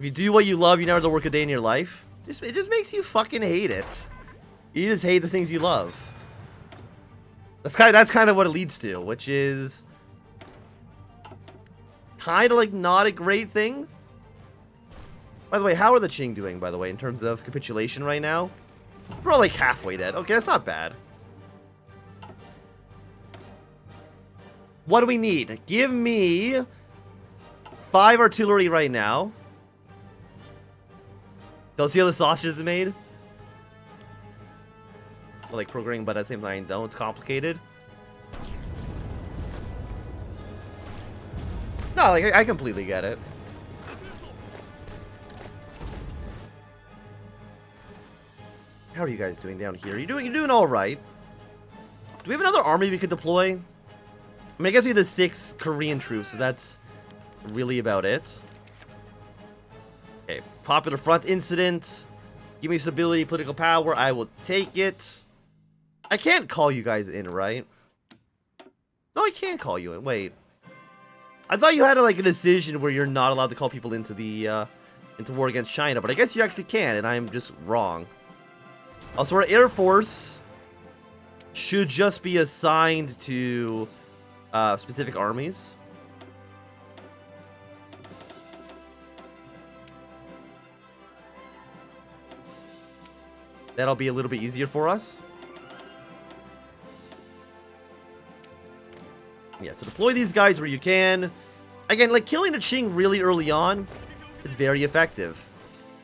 If you do what you love, you never have to work a day in your life. It just makes you fucking hate it. You just hate the things you love. That's kind of what it leads to, which is kind of like not a great thing. By the way, how are the Qing doing, by the way, in terms of capitulation right now? We're all like halfway dead. Okay, that's not bad. What do we need? Give me 5 artillery right now. Don't see how the sausage is made? Well, like programming, but at the same time, don't. It's complicated. No, like I completely get it. How are you guys doing down here? You're doing all right. Do we have another army we could deploy? I mean, I guess we have the 6 Korean troops, so that's really about it. Okay, Popular Front incident. Give me stability, political power. I will take it. I can't call you guys in, right? No, I can't call you in. Wait. I thought you had like a decision where you're not allowed to call people into the into war against China, but I guess you actually can, and I'm just wrong. Also, our Air Force should just be assigned to specific armies. That'll be a little bit easier for us. Yeah, so deploy these guys where you can. Again, like killing the Qing really early on, it's very effective.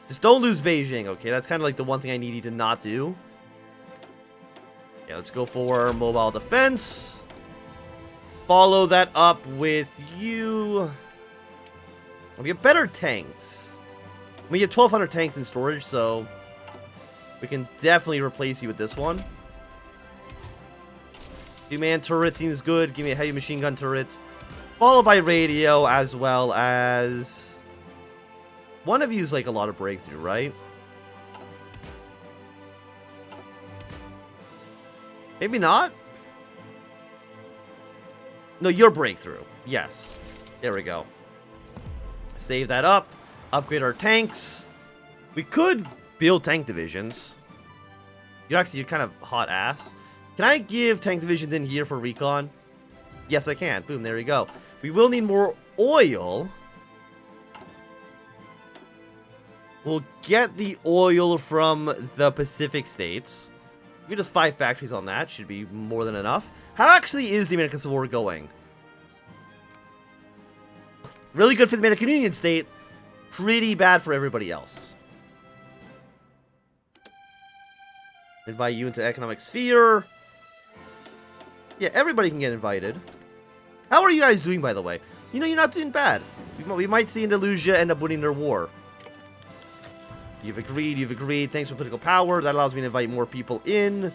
Just don't lose Beijing, okay? That's kind of like the one thing I need you to not do. Yeah, let's go for mobile defense. Follow that up with you. We have better tanks. We have 1,200 tanks in storage, so we can definitely replace you with this one. 2-man turret seems good. Give me a heavy machine gun turret. Followed by radio, as well as... One of you's like a lot of breakthrough, right? Maybe not? No, your breakthrough. Yes. There we go. Save that up. Upgrade our tanks. We could build tank divisions. You're kind of hot ass. Can I give tank divisions in here for recon? Yes, I can. Boom, there we go. We will need more oil. We'll get the oil from the Pacific states. We just 5 factories on that. Should be more than enough. How actually is the American Civil War going? Really good for the American Union state. Pretty bad for everybody else. Invite you into economic sphere. Yeah, everybody can get invited. How are you guys doing, by the way? You know, you're not doing bad. We might see Andalusia end up winning their war. You've agreed, you've agreed. Thanks for political power. That allows me to invite more people in.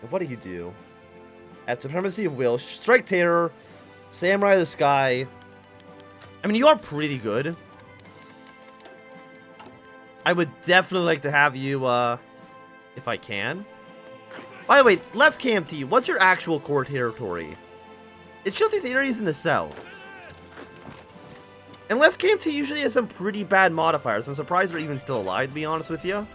And what do you do? At Supremacy of Will, Strike Terror, Samurai of the Sky. I mean, you are pretty good. I would definitely like to have you, if I can. By the way, left KMT, what's your actual core territory? It shows these areas in the south. And left KMT usually has some pretty bad modifiers. I'm surprised they're even still alive, to be honest with you.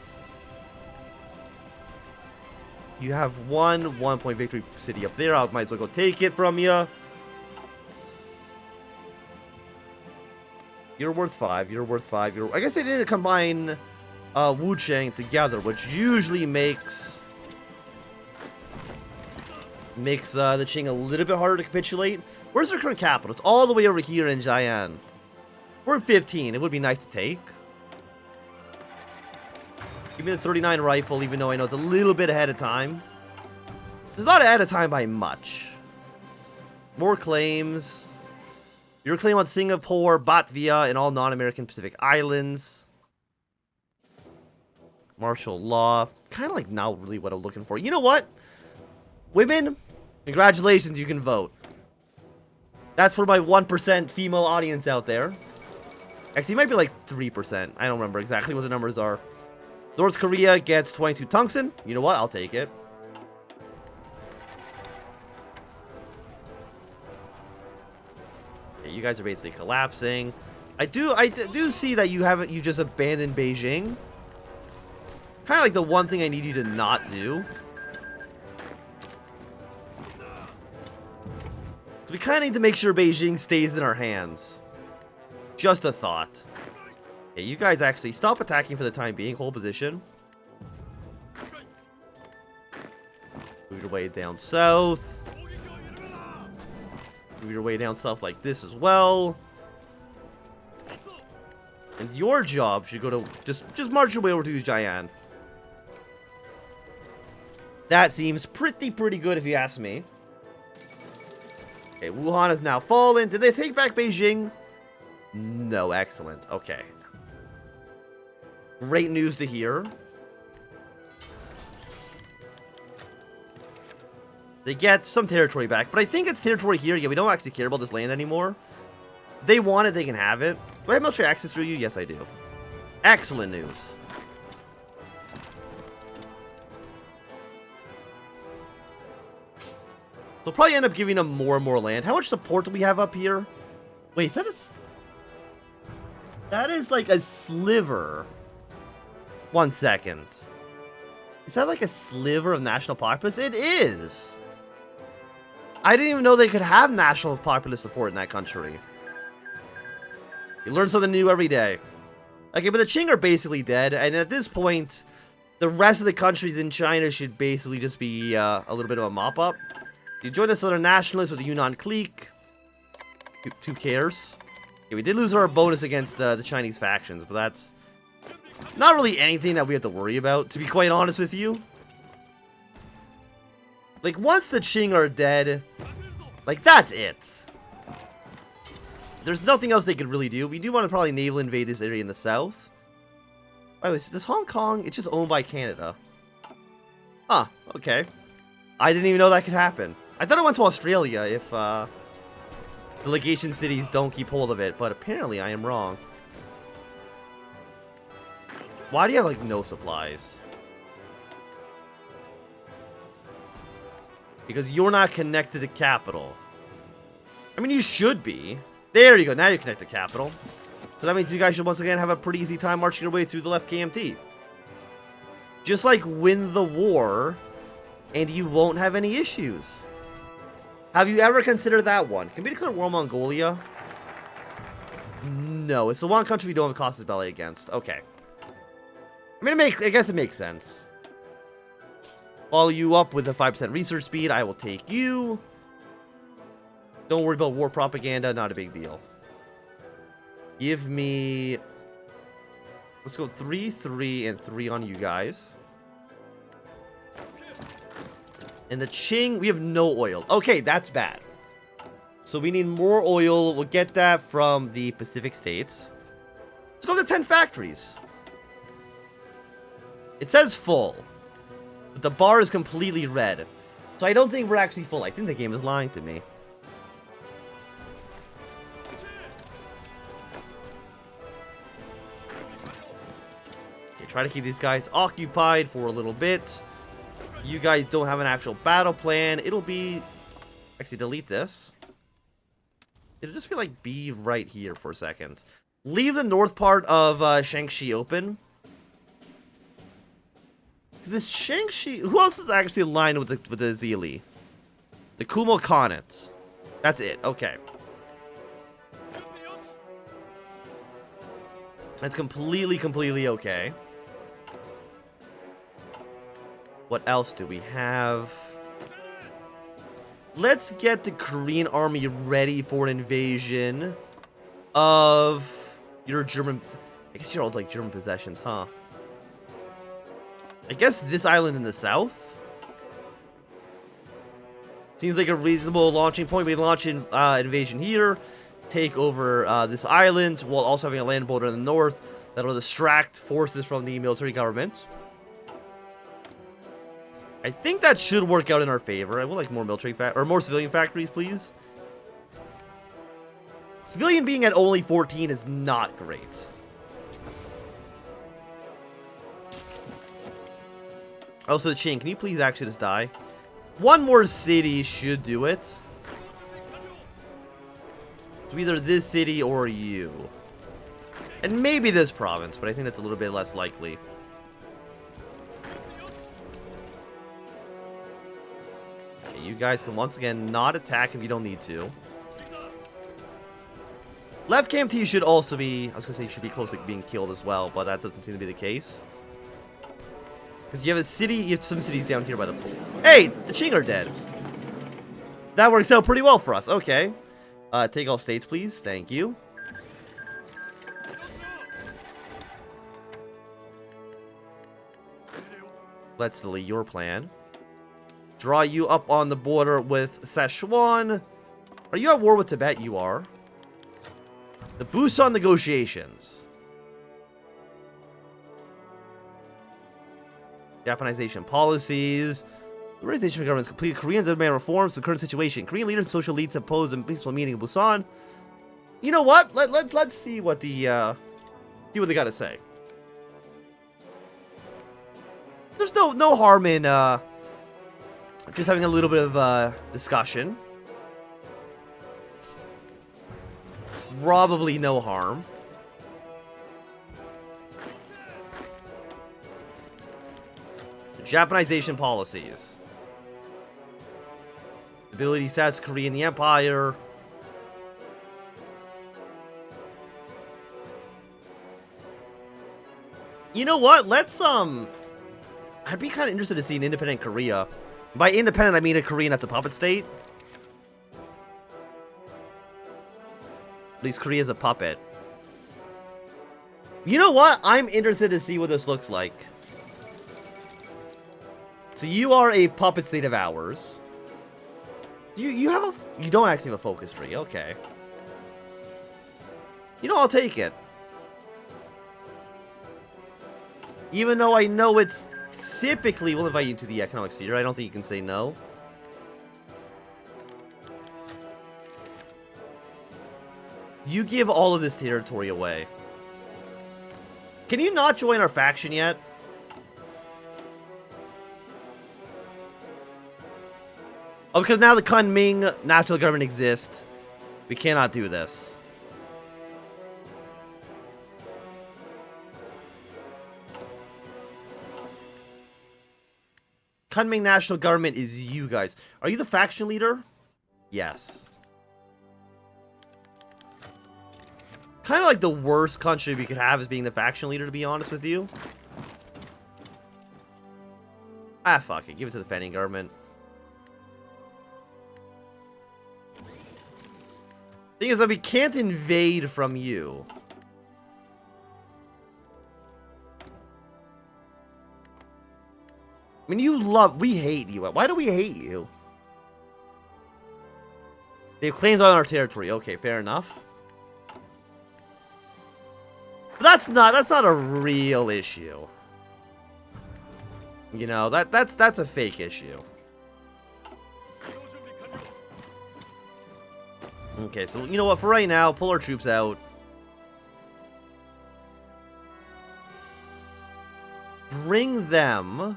You have 1-point victory city up there. I might as well go take it from you. You're worth 5. You're worth 5. I guess they didn't combine Wuchang together, which usually makes the Qing a little bit harder to capitulate. Where's their current capital? It's all the way over here in Jian. We're in 15. It would be nice to take. Give me the 39 rifle, even though I know it's a little bit ahead of time. It's not ahead of time by much. More claims. Your claim on Singapore, Batavia, and all non-American Pacific Islands. Martial law. Kind of like not really what I'm looking for. You know what? Women, congratulations, you can vote. That's for my 1% female audience out there. Actually, it might be like 3%. I don't remember exactly what the numbers are. North Korea gets 22 tungsten. You know what? I'll take it. Okay, you guys are basically collapsing. I do see that you just abandoned Beijing. Kind of like the one thing I need you to not do. So we kind of need to make sure Beijing stays in our hands. Just a thought. Okay, you guys actually stop attacking for the time being. Hold position. Move your way down south. Move your way down south like this as well. And your job should go to just march your way over to Jian. That seems pretty good if you ask me. Okay, Wuhan has now fallen. Did they take back Beijing? No, excellent. Okay. Great news to hear. They get some territory back, but I think it's territory here. Yeah, we don't actually care about this land anymore. They want it, they can have it. Do I have military access through you? Yes, I do. Excellent news. They'll probably end up giving them more and more land. How much support do we have up here? Wait, is that a... That is like a sliver. 1 second. Is that like a sliver of national populace? It is. I didn't even know they could have national populace support in that country. You learn something new every day. Okay, but the Qing are basically dead, and at this point, the rest of the countries in China should basically just be a little bit of a mop-up. You join the Southern Nationalists with the Yunnan clique. Who cares? Okay, we did lose our bonus against the Chinese factions, but that's not really anything that we have to worry about, to be quite honest with you. Like, once the Qing are dead, like, that's it. There's nothing else they could really do. We do want to probably naval invade this area in the south. By the way, this Hong Kong, it's just owned by Canada. Huh, okay. I didn't even know that could happen. I thought it went to Australia if the legation cities don't keep hold of it, but apparently I am wrong. Why do you have, like, no supplies? Because you're not connected to capital. I mean, you should be. There you go. Now you're connected to capital. So that means you guys should once again have a pretty easy time marching your way through the left KMT. Just like win the war, and you won't have any issues. Have you ever considered that one? Can we declare war on Mongolia? No, it's the one country we don't have a casus belli against. Okay. I mean, I guess it makes sense. Follow you up with a 5% research speed. I will take you. Don't worry about war propaganda. Not a big deal. Give me... Let's go 3, 3, and 3 on you guys. And the Qing, we have no oil. Okay, that's bad. So we need more oil. We'll get that from the Pacific States. Let's go to 10 factories. It says full. But the bar is completely red. So I don't think we're actually full. I think the game is lying to me. Okay, try to keep these guys occupied for a little bit. You guys don't have an actual battle plan. It'll be... Actually, delete this. It'll just be like B right here for a second. Leave the north part of Shaanxi open. This Shaanxi... Who else is actually aligned with the Zili? The Kumo Khanate. That's it. Okay. That's completely okay. What else do we have? Let's get the Korean army ready for an invasion of your German... I guess you're all like German possessions, huh? I guess this island in the south? Seems like a reasonable launching point. We launch an invasion here. Take over this island while also having a land border in the north. That'll distract forces from the military government. I think that should work out in our favor. I would like more military or more civilian factories, please. Civilian being at only 14 is not great. Also, the Qing, can you please actually just die? One more city should do it. So So either this city or you. And maybe this province, but I think that's a little bit less likely. Okay, you guys can once again not attack if you don't need to. Left KMT should also be, I was going to say should be close to being killed as well, but that doesn't seem to be the case. Because you have a city, you have some cities down here by the pool. Hey, the Qing are dead. That works out pretty well for us. Okay. Take all states, please. Thank you. Let's delay your plan. Draw you up on the border with Sichuan. Are you at war with Tibet? You are. The boost on negotiations. Japanization policies. The organization of governments completed Koreans demand reforms to the current situation. Korean leaders and social elites oppose a peaceful meeting in Busan. You know what? Let's see what the see what they got to say. There's no harm in just having a little bit of discussion. Probably no harm. Japanization policies. Ability status of Korea in the Empire. You know what? Let's I'd be kind of interested to see an independent Korea. By independent, I mean a Korean that's a puppet state. At least Korea's a puppet. You know what? I'm interested to see what this looks like. So you are a puppet state of ours. You don't actually have a focus tree. Okay. You know, I'll take it. Even though I know it's typically will invite you to the economic sphere, I don't think you can say no. You give all of this territory away. Can you not join our faction yet? Oh, because now the Kunming national government exists. We cannot do this. Kunming national government is you guys. Are you the faction leader? Yes. Kind of like the worst country we could have is being the faction leader, to be honest with you. Ah, fuck it. Give it to the defending government. Thing is that we can't invade from you. I mean, we hate you. Why do we hate you? They have claims on our territory. Okay, fair enough. But that's not a real issue. You know, that's a fake issue. Okay, so you know what? For right now, pull our troops out. Bring them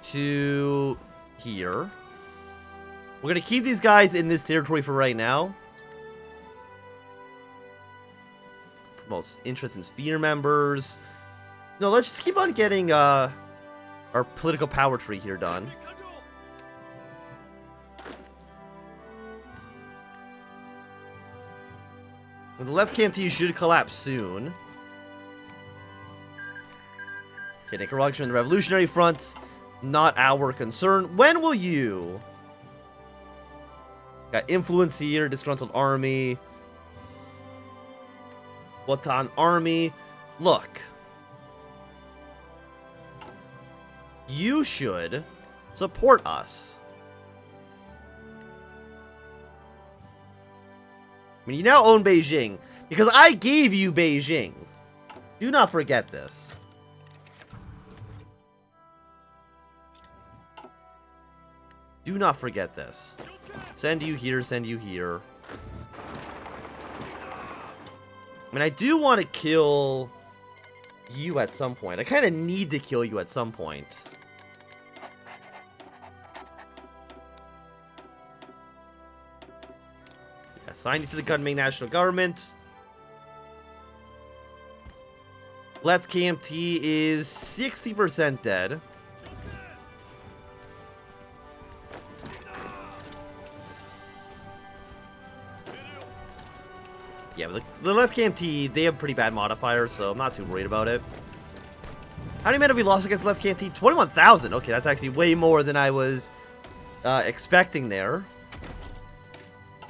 to here. We're gonna keep these guys in this territory for right now. Promotes interest in sphere members. No, let's just keep on getting our political power tree here done. And the left KMT should collapse soon. Okay, Nicaraguan the Revolutionary Front, not our concern. When will you? Got influence here, disgruntled army. Wotan army. Look. You should support us. I mean, you now own Beijing, because I gave you Beijing. Do not forget this. Do not forget this. Send you here, send you here. I mean, I do want to kill you at some point. I kind of need to kill you at some point. Assign you to the Kunming national government. Left KMT is 60% dead. Yeah, but the left KMT, they have pretty bad modifiers, so I'm not too worried about it. How many men have we lost against left KMT? 21,000. Okay, that's actually way more than I was expecting there.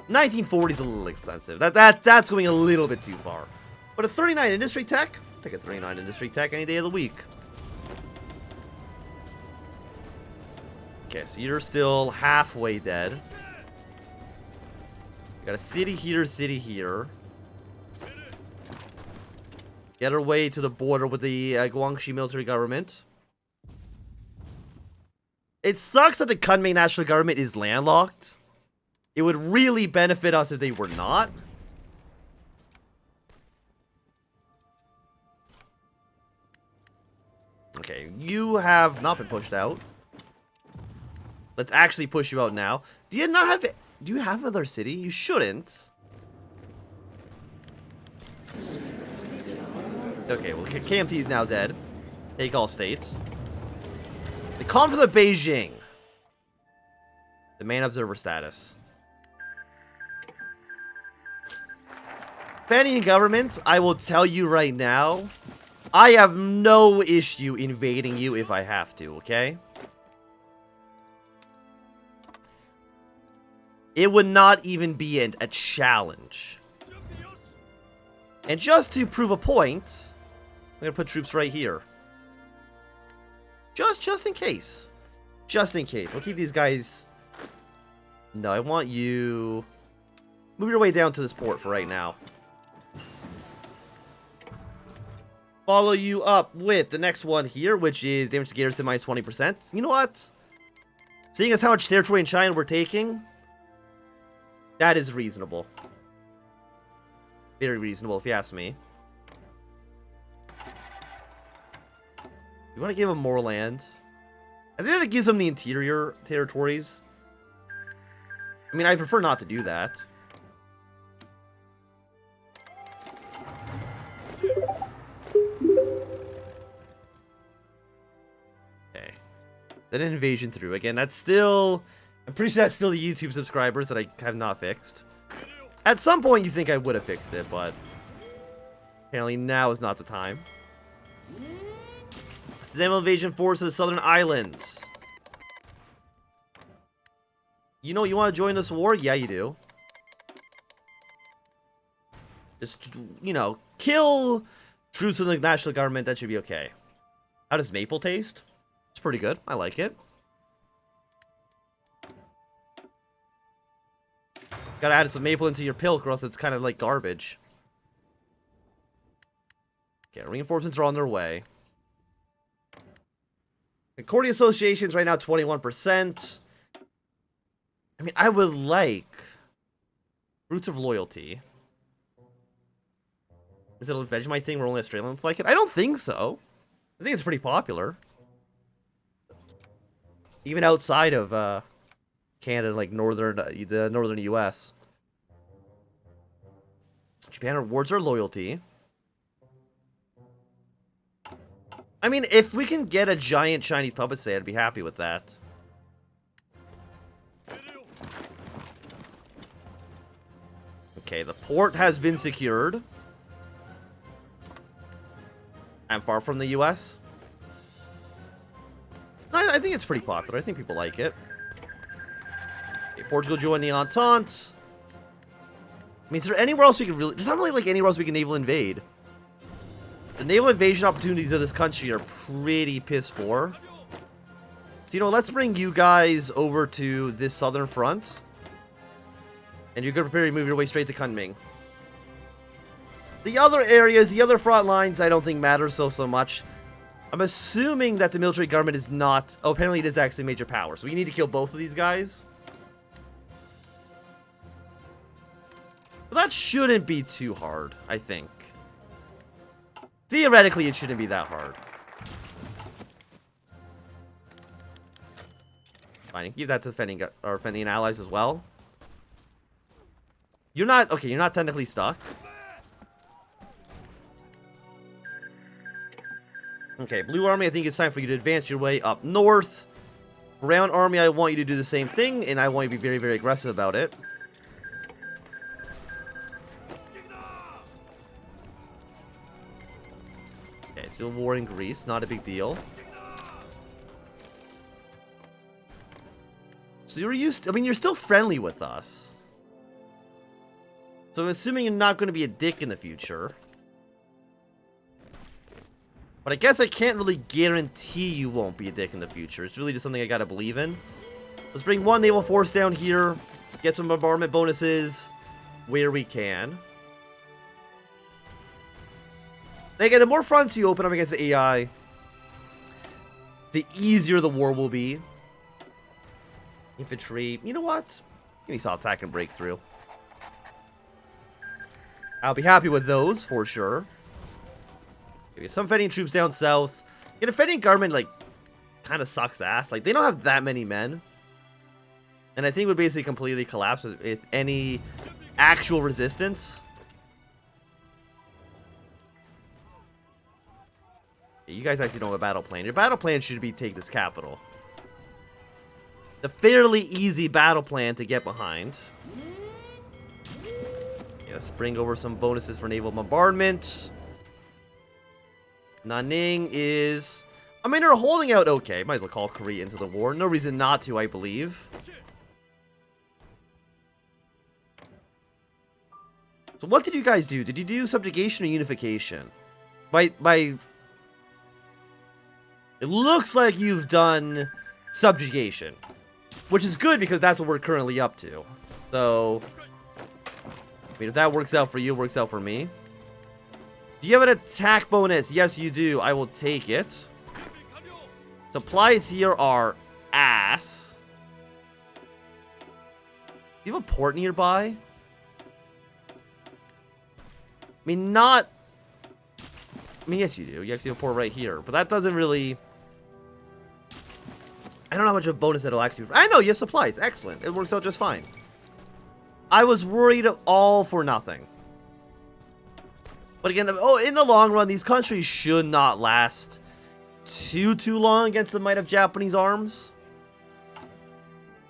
1940 is a little expensive. That's going a little bit too far. But a 39 industry tech? Take a 39 industry tech any day of the week. Okay, so you're still halfway dead. Got a city here, city here. Get our way to the border with the Guangxi military government. It sucks that the Kunming national government is landlocked. It would really benefit us if they were not. Okay, you have not been pushed out. Let's actually push you out now. Do you not have... Do you have another city? You shouldn't. Okay, well, KMT is now dead. Take all states. The Conference of Beijing. The main observer status. Fenian government, I will tell you right now, I have no issue invading you if I have to, okay? It would not even be a challenge. And just to prove a point, I'm gonna put troops right here. Just in case. Just in case. We'll keep these guys... No, I want you... Move your way down to this port for right now. Follow you up with the next one here, which is damage to garrison minus 20%. You know what? Seeing as how much territory in China we're taking, that is reasonable. Very reasonable, if you ask me. You want to give them more land? I think that gives them the interior territories. I mean, I prefer not to do that. Okay. Then an invasion through. Again, that's still... I'm pretty sure that's still the YouTube subscribers that I have not fixed. At some point, you think I would have fixed it, but... apparently now is not the time. Naval invasion force of the Southern Islands. You know, you want to join this war? Yeah, you do. Just, you know, kill troops in the national government. That should be okay. How does maple taste? It's pretty good. I like it. Gotta add some maple into your pilk, or else it's kind of like garbage. Okay, reinforcements are on their way. Accordion associations right now 21%. I mean, I would like Roots of Loyalty. Is it a Vegemite thing where only Australians like it? I don't think so. I think it's pretty popular. Even outside of Canada, like the northern US. Japan rewards our loyalty. I mean, if we can get a giant Chinese puppet say, I'd be happy with that. Okay, the port has been secured. I'm far from the US. I think it's pretty popular. I think people like it. Okay, Portugal joined the Entente. I mean, is there anywhere else we can really... There's not really like anywhere else we can naval invade. The naval invasion opportunities of this country are pretty piss poor. So, you know, let's bring you guys over to this southern front. And you're going to prepare to move your way straight to Kunming. The other areas, the other front lines, I don't think matter so much. I'm assuming that the military government is not... Oh, apparently it is actually a major power. So we need to kill both of these guys. But that shouldn't be too hard, I think. Theoretically, it shouldn't be that hard. Fine, give that to defending our Fenian allies as well. You're not... Okay, you're not technically stuck. Okay, Blue Army, I think it's time for you to advance your way up north. Brown Army, I want you to do the same thing, and I want you to be very, very aggressive about it. Okay, civil war in Greece, not a big deal. So you're used to, I mean, you're still friendly with us. So I'm assuming you're not going to be a dick in the future. But I guess I can't really guarantee you won't be a dick in the future. It's really just something I gotta believe in. Let's bring one naval force down here. Get some bombardment bonuses where we can. And again, the more fronts you open up against the AI, the easier the war will be. Infantry. You know what? Give me some attack and breakthrough. I'll be happy with those for sure. Okay, some Fenian troops down south. Yeah, the Fenian government, like, kind of sucks ass. Like, they don't have that many men. And I think would basically completely collapse with any actual resistance. Yeah, you guys actually don't have a battle plan. Your battle plan should be take this capital. The fairly easy battle plan to get behind. Yeah, let's bring over some bonuses for naval bombardment. Nanning is... I mean, they're holding out okay. Might as well call Korea into the war. No reason not to, I believe. So what did you guys do? Did you do subjugation or unification? It looks like you've done subjugation. Which is good because that's what we're currently up to. So... I mean, if that works out for you, it works out for me. Do you have an attack bonus? Yes, you do. I will take it. Supplies here are ass. Do you have a port nearby? I mean, not... I mean, yes, you do. You actually have a port right here. But that doesn't really... I don't know how much of a bonus it'll actually... I know, you have supplies. Excellent. It works out just fine. I was worried all for nothing. But again, in the long run, these countries should not last too long against the might of Japanese arms.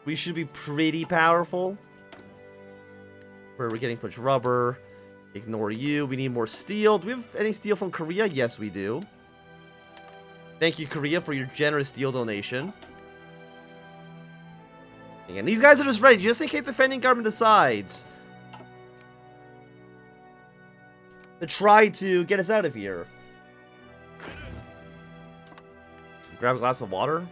We should be pretty powerful. Where we're getting too much rubber. Ignore you. We need more steel. Do we have any steel from Korea? Yes, we do. Thank you, Korea, for your generous steel donation. And these guys are just ready, just in case the defending government decides to try to get us out of here. Grab a glass of water.